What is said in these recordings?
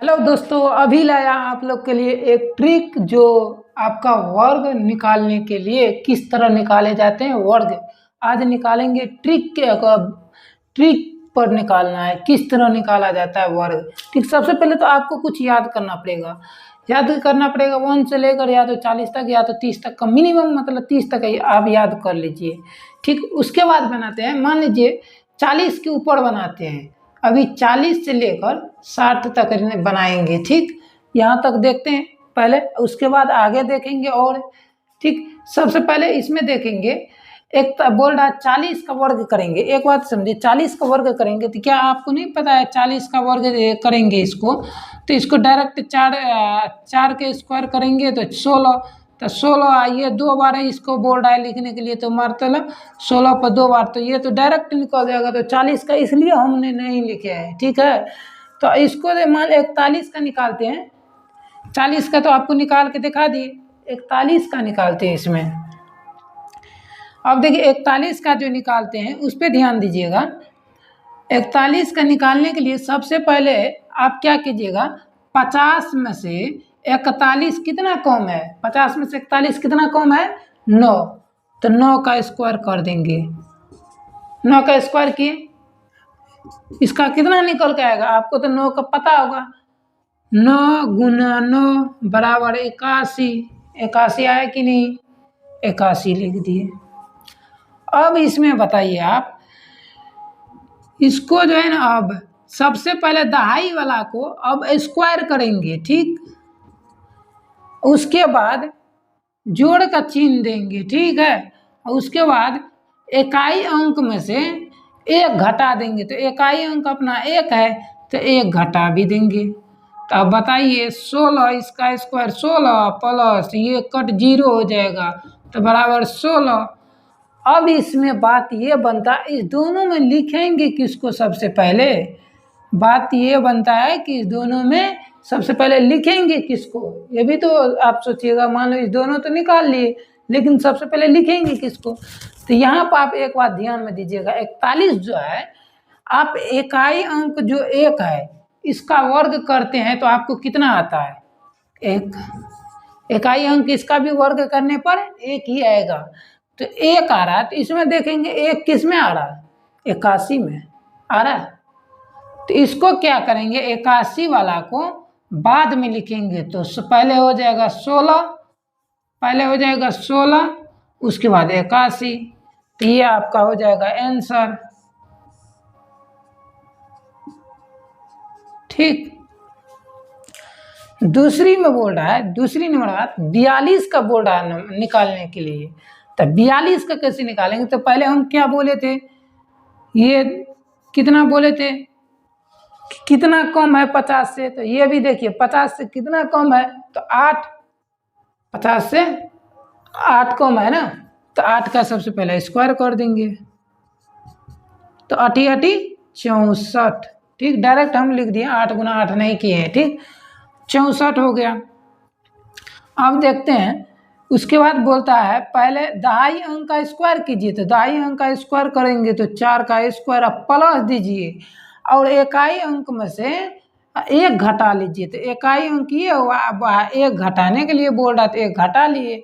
Hello दोस्तों, अभी लाया आप लोग के लिए एक ट्रिक जो आपका वर्ग निकालने के लिए किस तरह निकाले जाते हैं वर्ग। आज निकालेंगे ट्रिक पर निकालना है, किस तरह निकाला जाता है वर्ग। ठीक, सबसे पहले तो आपको कुछ याद करना पड़ेगा। 1 से लेकर या तो 40 तक या तो 30 तक का मिनिमम, मतलब 30 तक आप याद कर लीजिए। ठीक, उसके बाद बनाते हैं, मान लीजिए 40 के ऊपर बनाते हैं। अभी 40 से लेकर 60 तक बनाएंगे। ठीक, यहाँ तक देखते हैं पहले, उसके बाद आगे देखेंगे। और ठीक, सबसे पहले इसमें देखेंगे, एक बोल रहा है 40 का वर्ग करेंगे। एक बात समझिए, 40 का वर्ग करेंगे तो क्या आपको नहीं पता है 40 का वर्ग करेंगे इसको, तो इसको डायरेक्ट 4 के स्क्वायर करेंगे तो 16, तो 16 आइए 2 बार है इसको बोल रहा है लिखने के लिए, तो मारते लो 16 पर 2 बार, तो ये तो डायरेक्ट निकल जाएगा। तो 40 का इसलिए हमने नहीं लिखे है। ठीक है, तो इसको मान 41 का निकालते हैं। 40 का तो आपको निकाल के दिखा दिए, 41 का निकालते हैं इसमें। अब देखिए 41 का जो निकालते हैं उस पर ध्यान दीजिएगा। 41 का निकालने के लिए सबसे पहले आप क्या कीजिएगा, 50 में से 41 कितना कम है, 50 में से 41 कितना कम है, 9, तो 9 का स्क्वायर कर देंगे। 9 का स्क्वायर किए, इसका कितना निकल के आएगा, आपको तो 9 का पता होगा। 9 गुना 9 बराबर 81। 81 आया कि नहीं, 81 लिख दिए। अब इसमें बताइए आप, इसको जो है ना, अब सबसे पहले दहाई वाला को अब स्क्वायर करेंगे। ठीक, उसके बाद जोड़ का चिन्ह देंगे। ठीक है, उसके बाद इकाई अंक में से 1 घटा देंगे, तो इकाई अंक अपना 1 है तो 1 घटा भी देंगे। तो अब बताइए 16, इसका स्क्वायर 16 प्लस ये कट 0 हो जाएगा तो बराबर 16। अब इसमें बात ये बनता है, इस दोनों में लिखेंगे किसको, सबसे पहले बात ये बनता है कि इस दोनों में सबसे पहले लिखेंगे किसको। ये भी तो आप सोचिएगा, मान लो इस दोनों तो निकाल लिए, लेकिन सबसे पहले लिखेंगे किसको। तो यहाँ पर आप एक बात ध्यान में दीजिएगा, 41 जो है, आप इकाई अंक जो 1 है इसका वर्ग करते हैं तो आपको कितना आता है, 1। इकाई अंक इसका भी वर्ग करने पर 1 ही आएगा, तो 1 आ रहा है। तो इसमें देखेंगे 1 किस में आ रहा है, 81 में आ रहा है। तो इसको क्या करेंगे, 81 वाला को बाद में लिखेंगे, तो पहले हो जाएगा 16, पहले हो जाएगा 16, उसके बाद 81, तो ये आपका हो जाएगा आंसर। ठीक, दूसरी में बोल रहा है, दूसरी नंबर बात 42 का बोल रहा है निकालने के लिए। तो 42 का कैसे निकालेंगे, तो पहले हम क्या बोले थे, ये कितना बोले थे, कितना कम है 50 से, तो ये भी देखिए 50 से कितना कम है, तो 8, 50 से 8 कम है ना, तो 8 का सबसे पहले स्क्वायर कर देंगे, तो 8 8 64। ठीक, डायरेक्ट हम लिख दिए, 8 गुना 8 नहीं किए हैं। ठीक, 64 हो गया। अब देखते हैं, उसके बाद बोलता है पहले दहाई अंक का स्क्वायर कीजिए, तो दहाई अंक का स्क्वायर करेंगे तो 4 का स्क्वायर अब प्लस दीजिए, और इकाई अंक में से 1 घटा लीजिए। तो इकाई अंक ये हुआ, अब 1 घटाने के लिए बोल रहा था, 1 घटा लिए,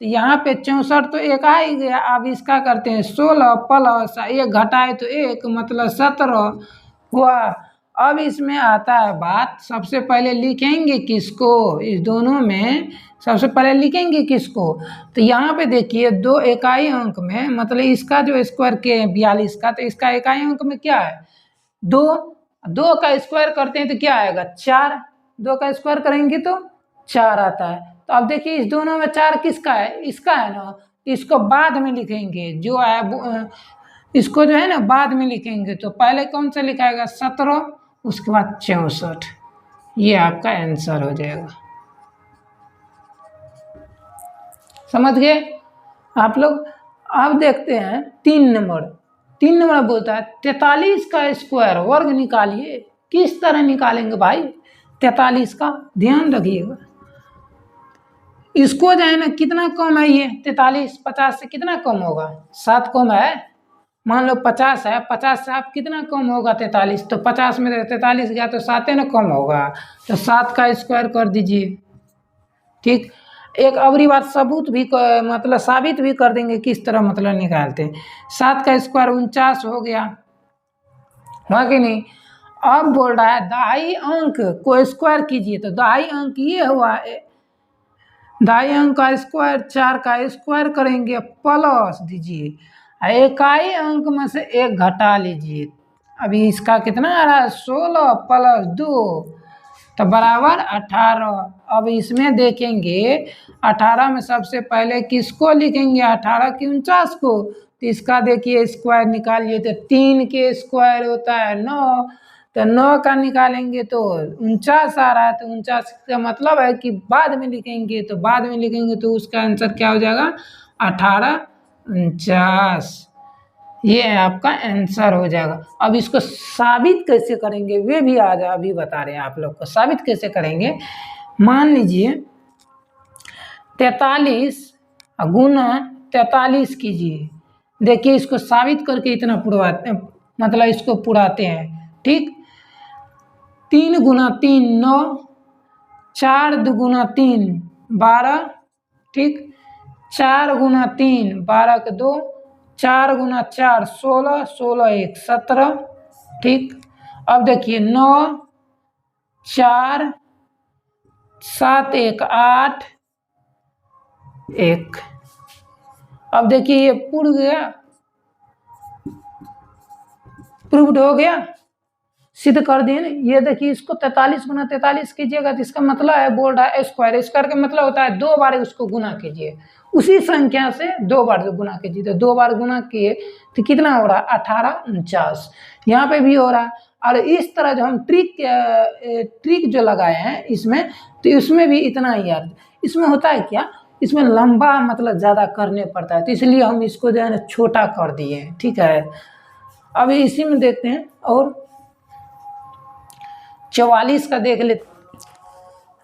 तो यहाँ पे 64 तो 1 आ ही गया। अब इसका करते हैं 16 प्लस 1 घटाए तो 1, मतलब 17 हुआ। अब इसमें आता है बात, सबसे पहले लिखेंगे किसको, इस दोनों में सबसे पहले लिखेंगे किसको, तो यहाँ पे देखिए 2 इकाई अंक में, मतलब इसका जो स्क्वायर के 42 का, तो इसका इकाई अंक में क्या है, 2। 2 का स्क्वायर करते हैं तो क्या आएगा, 4। 2 का स्क्वायर करेंगे तो 4 आता है। तो अब देखिए इस दोनों में 4 किसका है, इसका है ना, इसको बाद में लिखेंगे, जो है इसको जो है ना बाद में लिखेंगे। तो पहले कौन सा लिखाएगा, 17, उसके बाद 64, ये आपका आंसर हो जाएगा। समझ गए आप लोग। अब देखते हैं 3 नंबर। 3 नंबर बोलता है 43 का स्क्वायर वर्ग निकालिए। किस तरह निकालेंगे भाई 43 का, ध्यान रखिएगा। इसको जो है ना कितना कम है, ये 43 50 से कितना कम होगा, 7 कम है, मान लो 50 है, 50 से आप कितना कम होगा 43, तो 50 में 43 गया तो 7 ना कम होगा, तो 7 का स्क्वायर कर दीजिए। ठीक, एक अगली बात सबूत भी मतलब साबित भी कर देंगे किस तरह मतलब निकालते हैं। 7 का स्क्वायर 49 हो गया, हुआ कि नहीं। अब बोल रहा है दहाई अंक को स्क्वायर कीजिए, तो दहाई अंक ये हुआ, दहाई अंक का स्क्वायर 4 का स्क्वायर करेंगे प्लस दीजिए, इकाई अंक में से 1 घटा लीजिए। अभी इसका कितना आ रहा है 16 प्लस 2 तो बराबर 18। अब इसमें देखेंगे 18 में सबसे पहले किसको लिखेंगे, 18 की 49 को, तो इसका देखिए स्क्वायर निकालिए, तो 3 के स्क्वायर होता है 9, तो 9 का निकालेंगे तो 49 आ रहा है, तो 49 का मतलब है कि बाद में लिखेंगे, तो बाद में लिखेंगे तो उसका आंसर क्या हो जाएगा 18 49, ये आपका आंसर हो जाएगा। अब इसको साबित कैसे करेंगे वे भी आज अभी बता रहे हैं आप लोग को। साबित कैसे करेंगे, मान लीजिए 43 गुना 43 कीजिए, देखिए इसको साबित करके इतना पुरवाते हैं, मतलब इसको पुराते हैं। ठीक, 3 गुना 3 9, 4 दुगुना 3 12, ठीक, 4 गुना 3 12 के 2, 4 गुना 4 16, 16 1 17, ठीक। अब देखिए 9 4 7 1 8 1, अब देखिए ये पूर्ण गया, प्रूव्ड हो गया, सिद्ध कर दिए ना। ये देखिए इसको 43 गुना 43 कीजिएगा तो इसका मतलब है, बोल रहा है स्क्वायर, स्क्वायर का मतलब होता है 2 बार उसको गुना कीजिए, उसी संख्या से 2 बार गुना कीजिए, तो 2 बार गुना किए तो कितना हो रहा है 18 49, यहाँ पे भी हो रहा है। और इस तरह जो हम ट्रिक जो लगाए हैं इसमें, तो इसमें भी इतना ही यार, इसमें होता है क्या, इसमें लंबा मतलब ज़्यादा करने पड़ता है, तो इसलिए हम इसको जो है ना छोटा कर दिए हैं। ठीक है, अभी इसी में देखते हैं और 44 का देख लेते।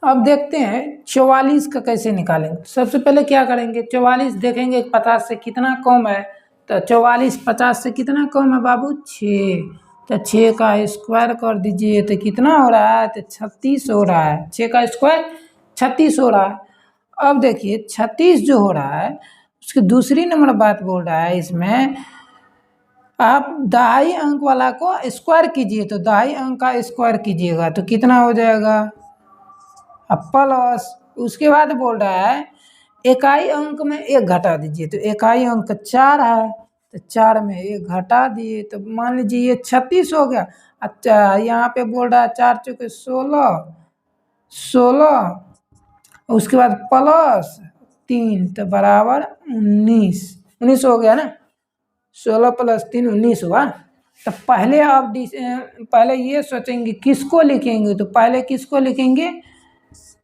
अब देखते हैं 44 का कैसे निकालेंगे। सबसे पहले क्या करेंगे, 44 देखेंगे 50 से कितना कम है, तो 44 50 से कितना कम है बाबू 6, तो 6 का स्क्वायर कर दीजिए, तो कितना हो रहा है, तो 36 हो रहा है, 6 का स्क्वायर 36 हो रहा है। अब देखिए 36 जो हो रहा है उसकी दूसरी नंबर बात बोल रहा है इसमें, आप दहाई अंक वाला को स्क्वायर कीजिए, तो दहाई अंक का स्क्वायर कीजिएगा तो कितना हो जाएगा, अब प्लस, उसके बाद बोल रहा है इकाई अंक में 1 घटा दीजिए, तो इकाई अंक 4 है, तो 4 में 1 घटा दिए, तो मान लीजिए ये 36 हो गया। अच्छा, यहाँ पे बोल रहा है 4 चौके 16 16, उसके बाद प्लस 3 तो बराबर 19 19 हो गया ना, 16 प्लस 3 19 हुआ। तो पहले आप पहले ये सोचेंगे किसको लिखेंगे, तो पहले किसको लिखेंगे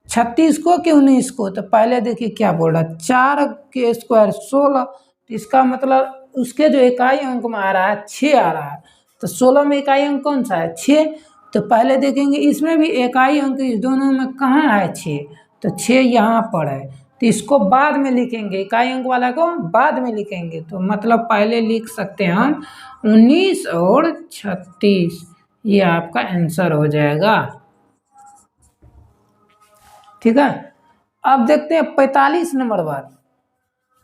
36 को कि 19 को, तो पहले देखिए क्या बोल रहा है 4 के स्क्वायर 16, तो इसका मतलब उसके जो इकाई अंक में आ रहा है 6 आ रहा है, तो 16 में इकाई अंक कौन सा है 6, तो पहले देखेंगे इसमें भी इकाई अंक इस दोनों में कहाँ है 6, तो 6 यहाँ पर है, तो इसको बाद में लिखेंगे, इकाई अंक वाला को बाद में लिखेंगे, तो मतलब पहले लिख सकते हैं हम 19 और 36, ये आपका आंसर हो जाएगा। ठीक है, अब देखते हैं 45 नंबर बात,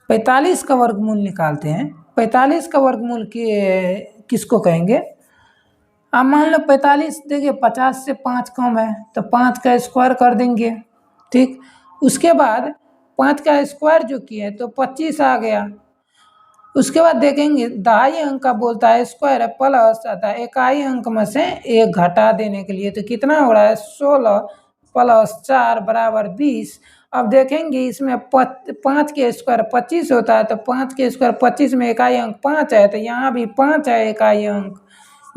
45 का वर्गमूल निकालते हैं। 45 का वर्गमूल किसको कहेंगे, अब मान लो 45 देखिए 50 से 5 कम है, तो 5 का स्क्वायर कर देंगे। ठीक, उसके बाद 5 का स्क्वायर जो किया है तो 25 आ गया। उसके बाद देखेंगे दहाई अंक का बोलता है स्क्वायर है प्लस आता है इकाई अंक में से 1 घटा देने के लिए, तो कितना हो रहा है 16 प्लस 4 बराबर 20। अब देखेंगे इसमें 5 के स्क्वायर 25 होता है, तो 5 के स्क्वायर 25 में इकाई अंक 5 है, तो यहाँ भी 5 है इकाई अंक,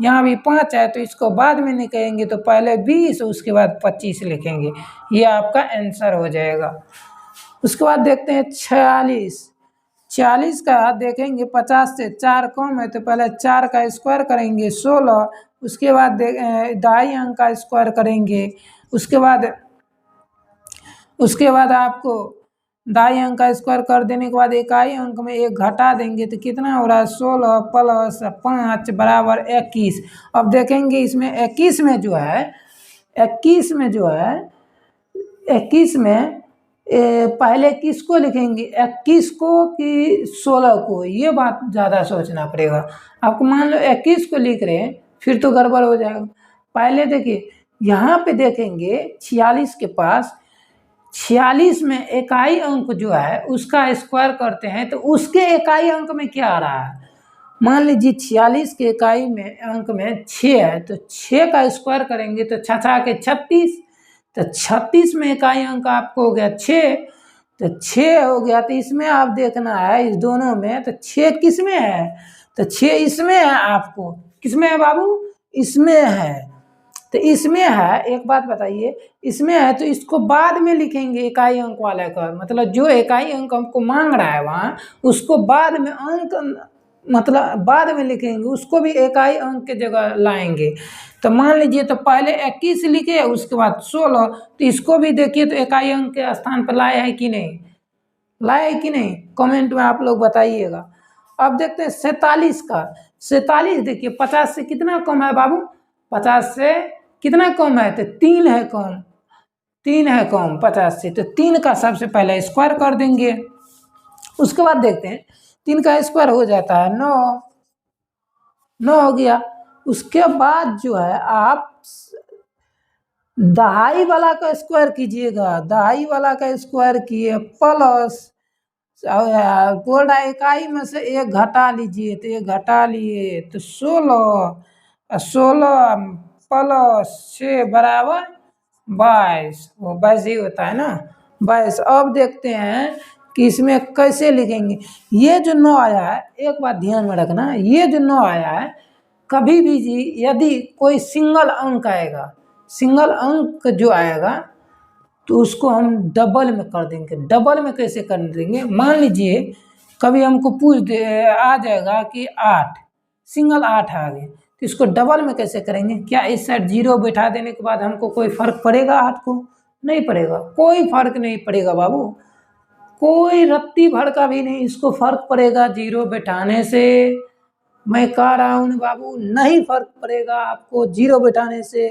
यहाँ भी 5 है, तो इसको बाद में निकालेंगे, तो पहले 20 उसके बाद 25 लिखेंगे, ये आपका आंसर हो जाएगा। उसके बाद देखते हैं 46 का देखेंगे 50 से 4 कम है, तो पहले 4 का स्क्वायर करेंगे 16, उसके बाद दहाई अंक का स्क्वायर करेंगे, उसके बाद आपको दाई अंक का स्क्वायर कर देने के बाद इकाई अंक में एक घटा देंगे तो कितना हो रहा है 16 प्लस 5 बराबर 21। अब देखेंगे इसमें 21 में जो है 21 में जो है 21 में पहले किसको लिखेंगे 21 को कि 16 को, ये बात ज़्यादा सोचना पड़ेगा आपको। मान लो 21 को लिख रहे हैं फिर तो गड़बड़ हो जाएगा। पहले देखिए यहाँ पे देखेंगे 46 के पास 46 में इकाई अंक जो है उसका स्क्वायर करते हैं तो उसके इकाई अंक में क्या आ रहा है। मान लीजिए 46 के इकाई में अंक में 6 है तो 6 का स्क्वायर करेंगे तो 6 के 36, तो 36 में इकाई अंक आपको हो गया 6, तो 6 हो गया। तो इसमें आप देखना है इस दोनों में तो 6 किस में है, तो 6 इसमें है, आपको किसमें है बाबू, इसमें है। तो इसमें है, एक बात बताइए इसमें है तो इसको बाद में लिखेंगे इकाई अंक वाले का, मतलब जो इकाई अंक हमको मांग रहा है वहाँ उसको बाद में अंक मतलब बाद में लिखेंगे, उसको भी इकाई अंक के जगह लाएंगे। तो मान लीजिए तो पहले 21 लिखे उसके बाद 16, तो इसको भी देखिए तो इकाई अंक के स्थान पर लाए है कि नहीं, लाए है कि नहीं, कमेंट में आप लोग बताइएगा। अब देखते हैं 47 का। 47 देखिए 50 से कितना कम है बाबू, 50 से कितना कम है तो 3 है कम, 3 है कम 50 से, तो 3 का सबसे पहले स्क्वायर कर देंगे। उसके बाद देखते हैं 3 का स्क्वायर हो जाता है 9, 9 हो गया। उसके बाद जो है आप दहाई वाला का स्क्वायर कीजिएगा, दहाई वाला का स्क्वायर किए प्लस बोल रहा है इकाई में से एक घटा लीजिए, तो एक घटा लिए तो 16, 16 प्लस 6 बराबर 22, वो 22 ही होता है ना 22। अब देखते हैं कि इसमें कैसे लिखेंगे। ये जो 9 आया है, एक बात ध्यान में रखना, ये जो 9 आया है कभी भी जी यदि कोई सिंगल अंक आएगा, सिंगल अंक जो आएगा तो उसको हम डबल में कर देंगे। डबल में कैसे कर देंगे, मान लीजिए कभी हमको आ जाएगा कि 8, सिंगल 8 आ गए तो इसको डबल में कैसे करेंगे। क्या इस साइड 0 बैठा देने के बाद हमको कोई फर्क पड़ेगा, 8 को नहीं पड़ेगा, कोई फर्क नहीं पड़ेगा बाबू, कोई रत्ती भर का भी नहीं इसको फर्क पड़ेगा 0 बैठाने से। मैं कह रहा हूँ बाबू नहीं फर्क पड़ेगा आपको 0 बैठाने से।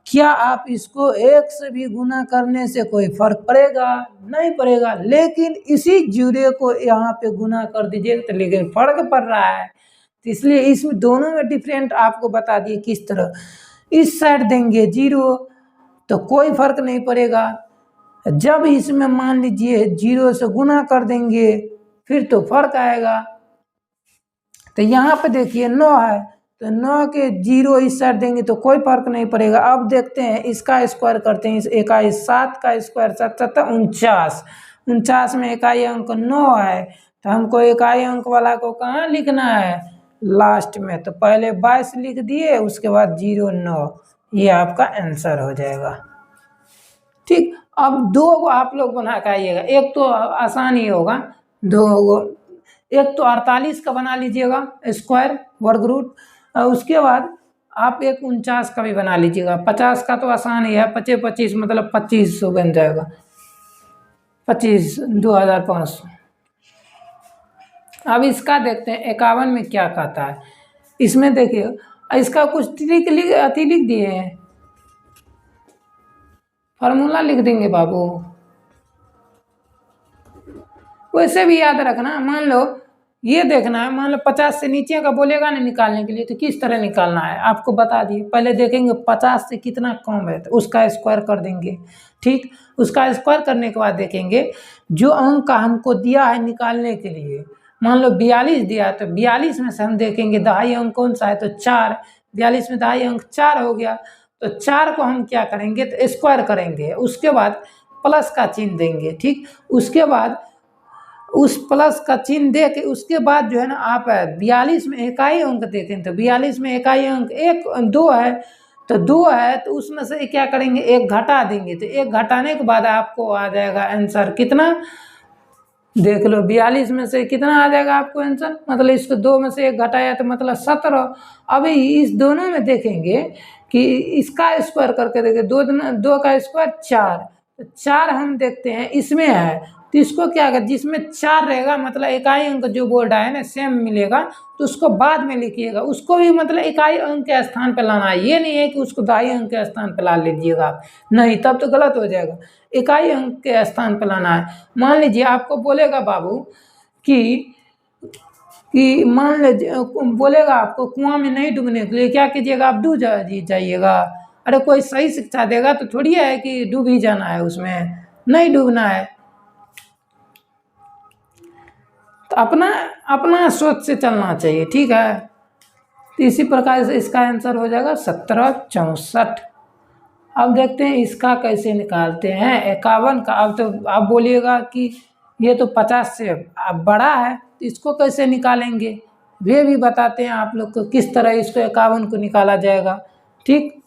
क्या आप इसको 1 से भी गुना करने से कोई फर्क पड़ेगा, नहीं पड़ेगा। लेकिन इसी 0 को यहाँ पे गुना कर दीजिए तो लेकिन फर्क पड़ रहा है, तो इसलिए इसमें दोनों में डिफरेंट आपको बता दिए किस तरह। इस साइड देंगे 0 तो कोई फर्क नहीं पड़ेगा, जब इसमें मान लीजिए 0 से गुना कर देंगे फिर तो फर्क आएगा। तो यहाँ पे देखिए 9 है तो 9 के 0 इस साइड देंगे तो कोई फर्क नहीं पड़ेगा। अब देखते हैं इसका स्क्वायर करते हैं, इस इकाई 7 का स्क्वायर 7 7 49, 49 में इकाई अंक 9 है तो हमको इकाई अंक वाला को कहाँ लिखना है, लास्ट में। तो पहले 22 लिख दिए उसके बाद 0 9, ये आपका आंसर हो जाएगा। ठीक, अब 2 को आप लोग बना के आइएगा, एक तो आसान ही होगा, 2 एक तो 48 का बना लीजिएगा स्क्वायर वर्ग रूट, उसके बाद आप एक 49 का भी बना लीजिएगा। 50 का तो आसान ही है, 25 25 मतलब 2500 बन जाएगा, 25 2500। अब इसका देखते हैं 51 में क्या कहता है। इसमें देखिए इसका कुछ ट्रिक लिख दिए हैं, फार्मूला लिख देंगे बाबू, वैसे भी याद रखना। मान लो ये देखना है, मान लो 50 से नीचे का बोलेगा ना निकालने के लिए तो किस तरह निकालना है आपको बता दिए। पहले देखेंगे 50 से कितना कम है तो उसका स्क्वायर कर देंगे। ठीक, उसका स्क्वायर करने के बाद देखेंगे जो अंक हमको दिया है निकालने के लिए, मान लो 42 दिया है तो 42 में से हम देखेंगे दहाई अंक कौन सा है तो 4, 42 में दहाई अंक 4 हो गया तो 4 को हम क्या करेंगे तो स्क्वायर करेंगे, उसके बाद प्लस का चिन्ह देंगे। ठीक, उसके बाद उस प्लस का चिन्ह दे के उसके बाद जो है ना आप 42 में इकाई अंक देखें तो 42 में इकाई अंक 2 है तो 2 है तो उसमें से क्या करेंगे 1 घटा देंगे, तो 1 घटाने के बाद आपको आ जाएगा आंसर कितना, देख लो 42 में से कितना आ जाएगा आपको आंसर, मतलब इसको 2 में से 1 घटाया तो मतलब 17। अभी इस दोनों में देखेंगे कि इसका स्क्वायर करके देखें, 2 का स्क्वायर 4, तो 4 हम देखते हैं इसमें है तो इसको क्या कर, जिसमें 4 रहेगा मतलब इकाई अंक जो बोल रहा है ना सेम मिलेगा, तो उसको बाद में लिखिएगा, उसको भी मतलब इकाई अंक के स्थान पर लाना है। ये नहीं है कि उसको दहाई अंक के स्थान पर ला लीजिएगा आप, नहीं, तब तो गलत हो जाएगा। इकाई अंक के स्थान पर लाना है। मान लीजिए आपको बोलेगा बाबू कि मान लीजिए बोलेगा आपको कुआं में नहीं डूबने के लिए क्या कीजिएगा, आप डूब जाइएगा। अरे कोई सही शिक्षा देगा तो थोड़ी है कि डूब ही जाना है, उसमें नहीं डूबना है। तो अपना सोच से चलना चाहिए, ठीक है। तो इसी प्रकार से इसका आंसर हो जाएगा 1764। अब देखते हैं इसका कैसे निकालते हैं 51 का। अब तो आप बोलिएगा कि ये तो 50 से अब बड़ा है, तो इसको कैसे निकालेंगे, वे भी बताते हैं आप लोग को किस तरह इसको 51 को निकाला जाएगा, ठीक।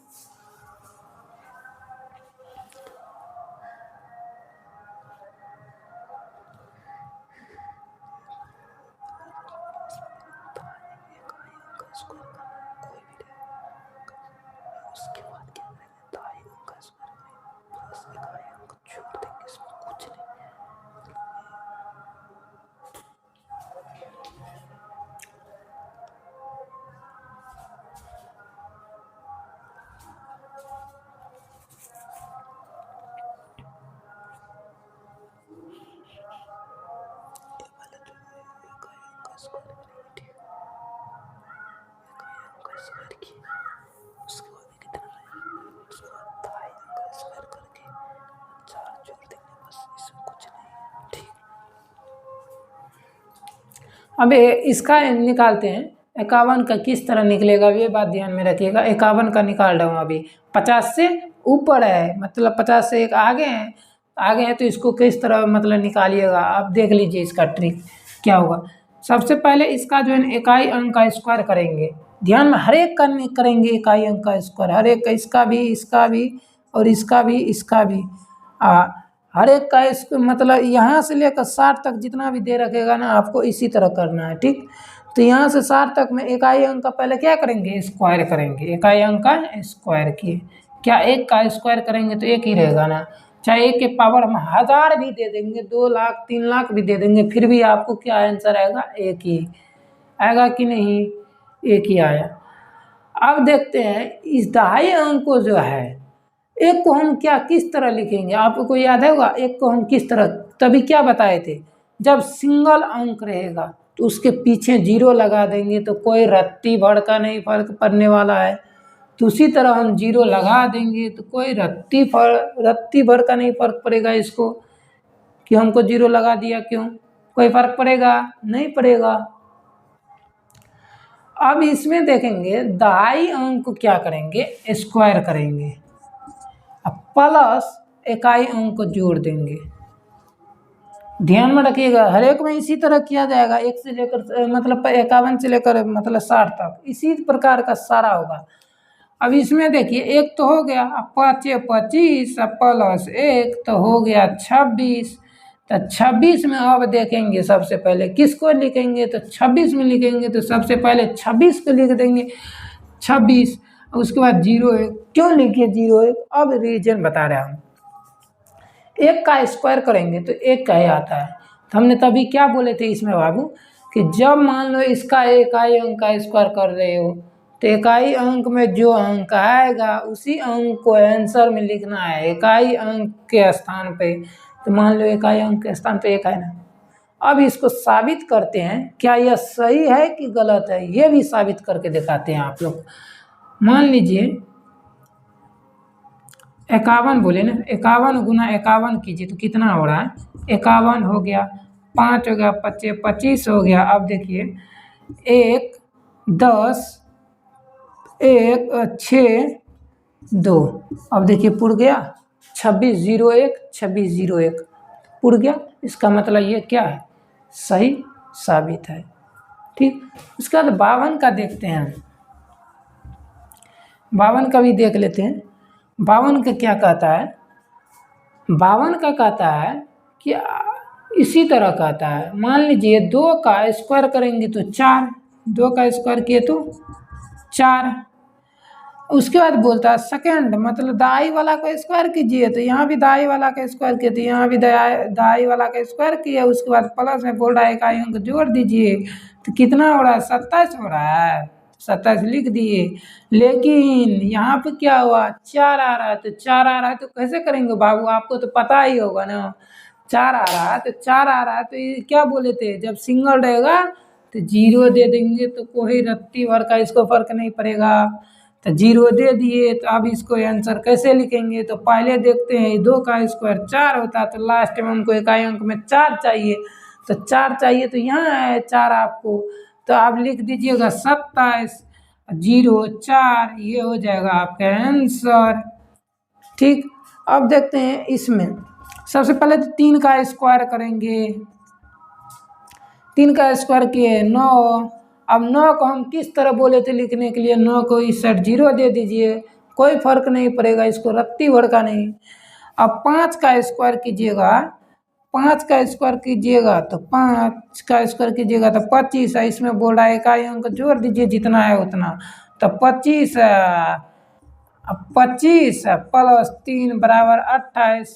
अब इसका निकालते हैं 51 का किस तरह निकलेगा, ये बात ध्यान में रखिएगा। 51 का निकाल रहा हूँ अभी, 50 से ऊपर है मतलब 50 से एक आगे है तो इसको किस तरह मतलब निकालिएगा, आप देख लीजिए इसका ट्रिक क्या होगा। सबसे पहले इसका जो है इकाई अंक का स्क्वायर करेंगे, ध्यान में, हर एक का करेंगे इकाई अंक का स्क्वायर, हर एक का, इसका भी और इसका भी हर एक का इसको मतलब यहाँ से लेकर 60 तक जितना भी दे रखेगा ना आपको इसी तरह करना है, ठीक। तो यहाँ से 60 तक में इकाई अंक का पहले क्या करेंगे, स्क्वायर करेंगे। इकाई अंक का स्क्वायर किए, क्या एक का स्क्वायर करेंगे तो एक ही रहेगा ना, चाहे एक के पावर हम 1000 भी दे देंगे, 2 लाख 3 लाख भी दे देंगे, फिर भी आपको क्या आंसर आएगा, एक ही आएगा कि नहीं, एक ही आया। अब देखते हैं इस दहाई अंक को जो है, एक को हम क्या किस तरह लिखेंगे, आपको याद होगा एक को हम किस तरह, तभी क्या बताए थे, जब सिंगल अंक रहेगा तो उसके पीछे 0 लगा देंगे तो कोई रत्ती भर का नहीं फर्क पड़ने वाला है। तो उसी तरह हम 0 लगा देंगे तो कोई रत्ती भर का नहीं फर्क पड़ेगा इसको, कि हमको 0 लगा दिया क्यों, कोई फर्क पड़ेगा नहीं पड़ेगा। अब इसमें देखेंगे दहाई अंक को क्या करेंगे, स्क्वायर करेंगे, अब प्लस इकाई अंक को जोड़ देंगे। ध्यान में रखिएगा हर एक में इसी तरह किया जाएगा, 1 से लेकर मतलब 51 से लेकर मतलब 60 तक इसी प्रकार का सारा होगा। अब इसमें देखिए एक तो हो गया, अब 5 25 प्लस 1 तो हो गया 26। तो 26 में अब देखेंगे सबसे पहले किसको लिखेंगे, तो 26 में लिखेंगे तो सबसे पहले 26 को लिख देंगे 26, उसके बाद 01। क्यों लिखिए 01, अब रीजन बता रहा हूँ। एक का स्क्वायर करेंगे तो एक का ही आता है, तो हमने तभी क्या बोले थे इसमें बाबू कि जब मान लो इसका इकाई अंक का स्क्वायर कर रहे हो तो इकाई अंक में जो अंक आएगा उसी अंक को आंसर में लिखना है इकाई अंक के स्थान पे। तो मान लो इकाई अंक के स्थान पे एक है ना। अब इसको साबित करते हैं, क्या यह सही है कि गलत है, ये भी साबित करके दिखाते हैं आप लोग। मान लीजिए 51 बोले ना, 51 गुना 51 कीजिए तो कितना हो रहा है, 51 हो गया, 5 हो गया, 25 हो गया। अब देखिए 1 10 1 6 2, अब देखिए पुर गया 2601 2601 पुर गया। इसका मतलब ये क्या है, सही साबित है, ठीक। उसके बाद 52 का देखते हैं, 52 का भी देख लेते हैं। 52 का क्या कहता है, 52 का कहता है कि इसी तरह कहता है, मान लीजिए 2 का स्क्वायर करेंगे तो 4, 2 का स्क्वायर किए तो 4, उसके बाद बोलता है सेकंड, मतलब दाई वाला को स्क्वायर कीजिए, तो यहाँ भी दाई वाला का स्क्वायर किया, तो यहाँ भी दाई वाला का स्क्वायर किया। उसके बाद प्लस में बोल रहा है इकाई अंक जोड़ दीजिए, तो कितना हो रहा है 27 हो रहा है, 27 लिख दिए। लेकिन यहाँ पे क्या हुआ 4 आ रहा है, तो 4 आ रहा है तो कैसे करेंगे बाबू, आपको तो पता ही होगा ना। 4 आ रहा है तो 4 आ रहा है, तो ये क्या बोले थे, जब सिंगल रहेगा तो 0 दे देंगे, तो कोई रत्ती भर का इसको फर्क नहीं पड़ेगा। तो 0 दे दिए, तो अब इसको आंसर कैसे लिखेंगे, तो पहले देखते हैं 2 का स्क्वायर 4 होता है, तो लास्ट में हमको इकाई अंक में 4 चाहिए, तो 4 चाहिए, तो यहाँ है 4 आपको, तो आप लिख दीजिएगा 27 0 4, ये हो जाएगा आपका आंसर। ठीक, अब देखते हैं इसमें सबसे पहले तो 3 का स्क्वायर करेंगे, 3 का स्क्वायर किए 9। अब 9 को हम किस तरह बोले थे लिखने के लिए, 9 को इस साइड 0 दे दीजिए, कोई फर्क नहीं पड़ेगा, इसको रत्ती भर का नहीं। अब 5 का स्क्वायर कीजिएगा, 5 का स्क्वायर कीजिएगा तो 5 का स्क्वायर कीजिएगा तो 25 है, इसमें बोल रहा है इकाई अंक जोड़ दीजिए जितना है उतना, तो 25 अब 25 प्लस 3 बराबर 28।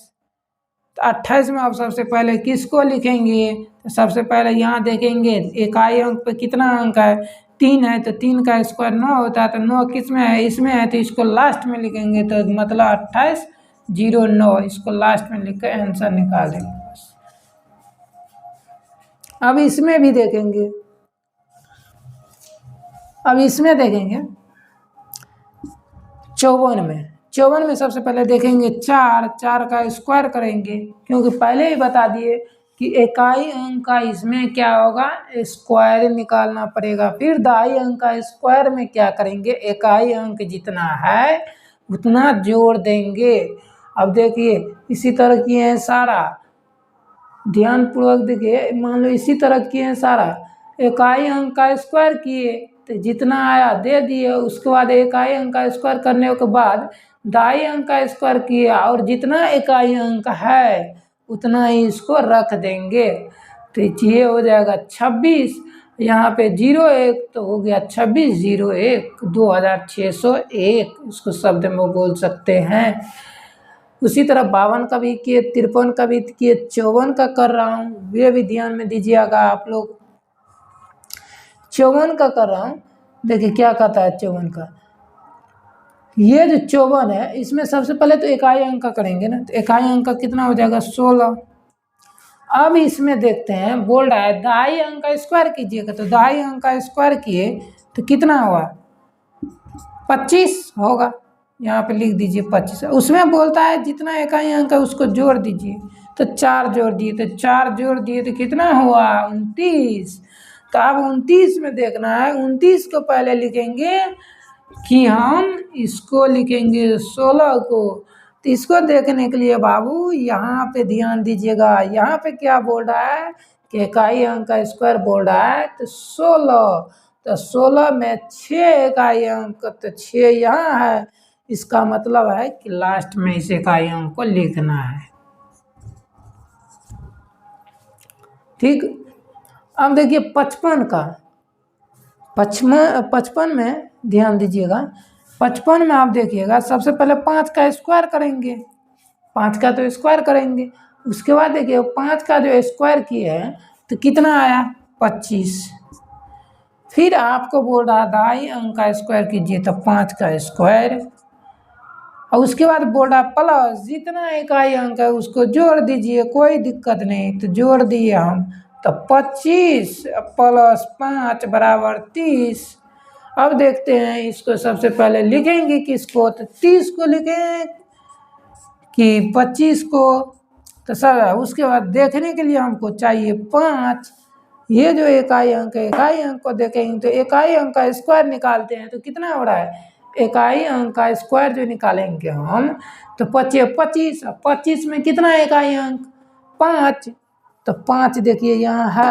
तो 28 में आप सबसे पहले किसको लिखेंगे, तो सबसे पहले यहाँ देखेंगे इकाई अंक पे कितना अंक है, 3 है, तो 3 का स्क्वायर 9 होता है, तो 9 किस में है, इसमें है, तो इसको लास्ट में लिखेंगे, तो मतलब 28 0 9, इसको लास्ट में लिख कर आंसर निकाल देंगे। अब इसमें भी देखेंगे, अब इसमें देखेंगे 54 में सबसे पहले देखेंगे 4 का स्क्वायर करेंगे, क्योंकि पहले ही बता दिए कि इकाई अंक का इसमें क्या होगा, स्क्वायर निकालना पड़ेगा। फिर दाई अंक का स्क्वायर में क्या करेंगे, इकाई अंक जितना है उतना जोड़ देंगे। अब देखिए इसी तरह किए हैं सारा, ध्यानपूर्वक देखिए, मान लो इसी तरह किए हैं सारा, इकाई अंक का स्क्वायर किए तो जितना आया दे दिए, उसके बाद इकाई अंक का स्क्वायर करने के बाद दाई अंक का स्क्वायर किया, और जितना इकाई अंक है उतना ही इसको रख देंगे, तो ये हो जाएगा 26, यहाँ पे 01 तो हो गया 26 01 2601, इसको शब्द में बोल सकते हैं। उसी तरह 52 का भी किए, 53 का भी किए, 54 का कर रहा हूँ, ये भी ध्यान में दीजिएगा आप लोग। 54 का कर रहा हूँ, देखिए क्या कहता है 54 का, ये जो 54 है इसमें सबसे पहले तो इकाई अंक का करेंगे ना, तो इकाई अंक का कितना हो जाएगा 16। अब इसमें देखते हैं बोल रहा है दाई अंक का स्क्वायर कीजिएगा, तो दाई अंक का स्क्वायर किए तो कितना हुआ 25 होगा, यहाँ पे लिख दीजिए 25। उसमें बोलता है जितना इकाई अंक है उसको जोड़ दीजिए, तो 4 जोड़ दिए, तो 4 जोड़ दिए तो कितना हुआ 29। तो अब 29 में देखना है, 29 को पहले लिखेंगे कि हम इसको लिखेंगे 16 को, तो इसको देखने के लिए बाबू यहाँ पे ध्यान दीजिएगा, यहाँ पे क्या बोल रहा है कि इकाई अंक का स्क्वायर बोल रहा है, तो 16, तो 16 में 6 इकाई अंक, तो 6 यहाँ है, इसका मतलब है कि लास्ट में इस इकाई अंक को लिखना है। ठीक, अब देखिए 55 का, 55 में ध्यान दीजिएगा, 55 में आप देखिएगा सबसे पहले 5 का स्क्वायर करेंगे, 5 का तो स्क्वायर करेंगे, उसके बाद देखिए 5 का जो स्क्वायर किए हैं तो कितना आया 25। फिर आपको बोल रहा दाई अंक का स्क्वायर कीजिए, तो 5 का स्क्वायर, और उसके बाद बोल रहा प्लस जितना इकाई अंक है उसको जोड़ दीजिए, कोई दिक्कत नहीं, तो जोड़ दिए हम, तो 25 प्लस 5 बराबर 30। अब देखते हैं इसको सबसे पहले लिखेंगे किसको, तो 30 को लिखें कि 25 को, तो सर उसके बाद देखने के लिए हमको चाहिए 5, ये जो इकाई अंक है इकाई अंक को देखेंगे, तो इकाई अंक का स्क्वायर निकालते हैं तो कितना हो रहा है, इकाई अंक का स्क्वायर जो निकालेंगे हम, तो 25 25 में कितना इकाई अंक 5, तो 5 देखिए यहाँ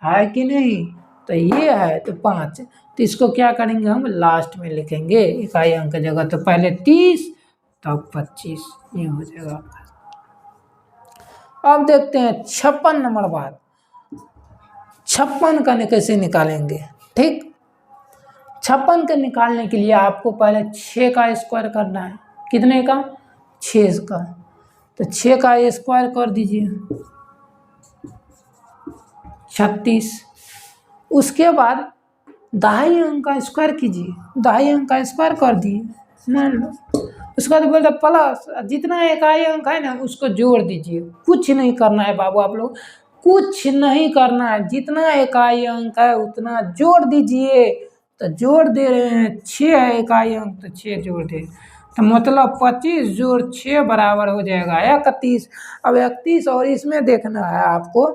है कि नहीं, तो ये है तो 5, तो इसको क्या करेंगे हम लास्ट में लिखेंगे इकाई अंक की जगह, तो पहले 30 तब 25, ये हो जाएगा। अब देखते हैं 56 नंबर बात, 56 का कैसे निकालेंगे। ठीक, 56 का निकालने के लिए आपको पहले 6 का स्क्वायर करना है। कितने का? 6 का। तो 6 का स्क्वायर कर दीजिए 36। उसके बाद दहाई अंक का स्क्वायर कीजिए, दहाई अंक का स्क्वायर कर दिए मान लो। उसके बाद बोलते प्लस जितना इकाई अंक है ना उसको जोड़ दीजिए। कुछ नहीं करना है बाबू, आप लोग कुछ नहीं करना है, जितना इकाई अंक है उतना जोड़ दीजिए। तो जोड़ दे रहे हैं 6 है इकाई अंक, तो 6 जोड़ दे, तो मतलब 25 जोड़ 6 बराबर हो जाएगा 31। अब 31 और इसमें देखना है आपको,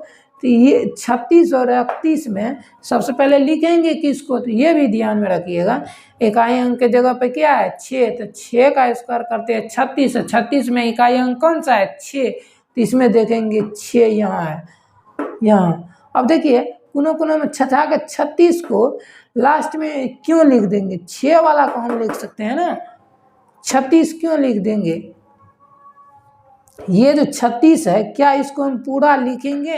तो ये 36 और 31 में सबसे पहले लिखेंगे किसको, तो ये भी ध्यान में रखिएगा। इकाई अंक के जगह पे क्या है 6, तो 6 का स्क्वायर करते हैं 36। 36 में इकाई अंक कौन सा है 6, तो इसमें देखेंगे 6 यहाँ है, यहाँ। अब देखिए पुनः में छठा के 36 को लास्ट में क्यों लिख देंगे, 6 वाला को हम लिख सकते हैं ना, 36 क्यों लिख देंगे। ये जो 36 है क्या इसको हम पूरा लिखेंगे,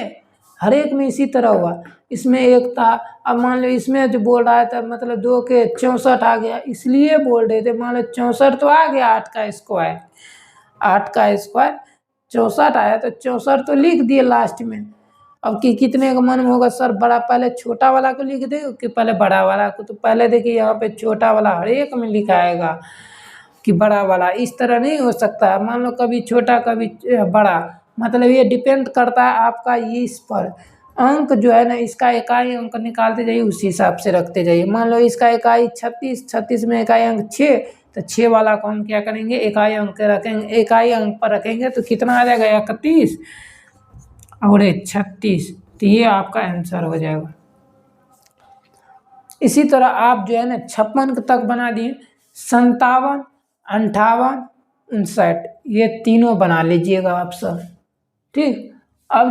हर एक में इसी तरह हुआ। इसमें एक था, अब मान लो इसमें जो बोल रहा था मतलब 2 के 64 आ गया, इसलिए बोल रहे थे। मान लो 64 तो आ गया 8 का स्क्वायर, 8 का स्क्वायर 64 आया, तो 64 तो लिख दिए लास्ट में। अब कि कितने का मन होगा सर, बड़ा पहले छोटा वाला को लिख दे कि पहले बड़ा वाला को, तो पहले देखिए यहाँ पे छोटा वाला हर एक में लिखा आएगा कि बड़ा वाला, इस तरह नहीं हो सकता। मान लो कभी छोटा कभी बड़ा, मतलब ये डिपेंड करता है आपका इस पर। अंक जो है ना इसका इकाई अंक निकालते जाइए, उसी हिसाब से रखते जाइए। मान लो इसका इकाई 36, 36 में इकाई अंक 6, तो 6 वाला को हम क्या करेंगे इकाई अंक रखेंगे, इकाई अंक पर रखेंगे, तो कितना आ जाएगा 31 और 36, तो ये आपका आंसर हो जाएगा। इसी तरह आप जो है ना 56 तक बना दिए, 57, 58, 59 ये तीनों बना लीजिएगा आप सब, ठीक। अब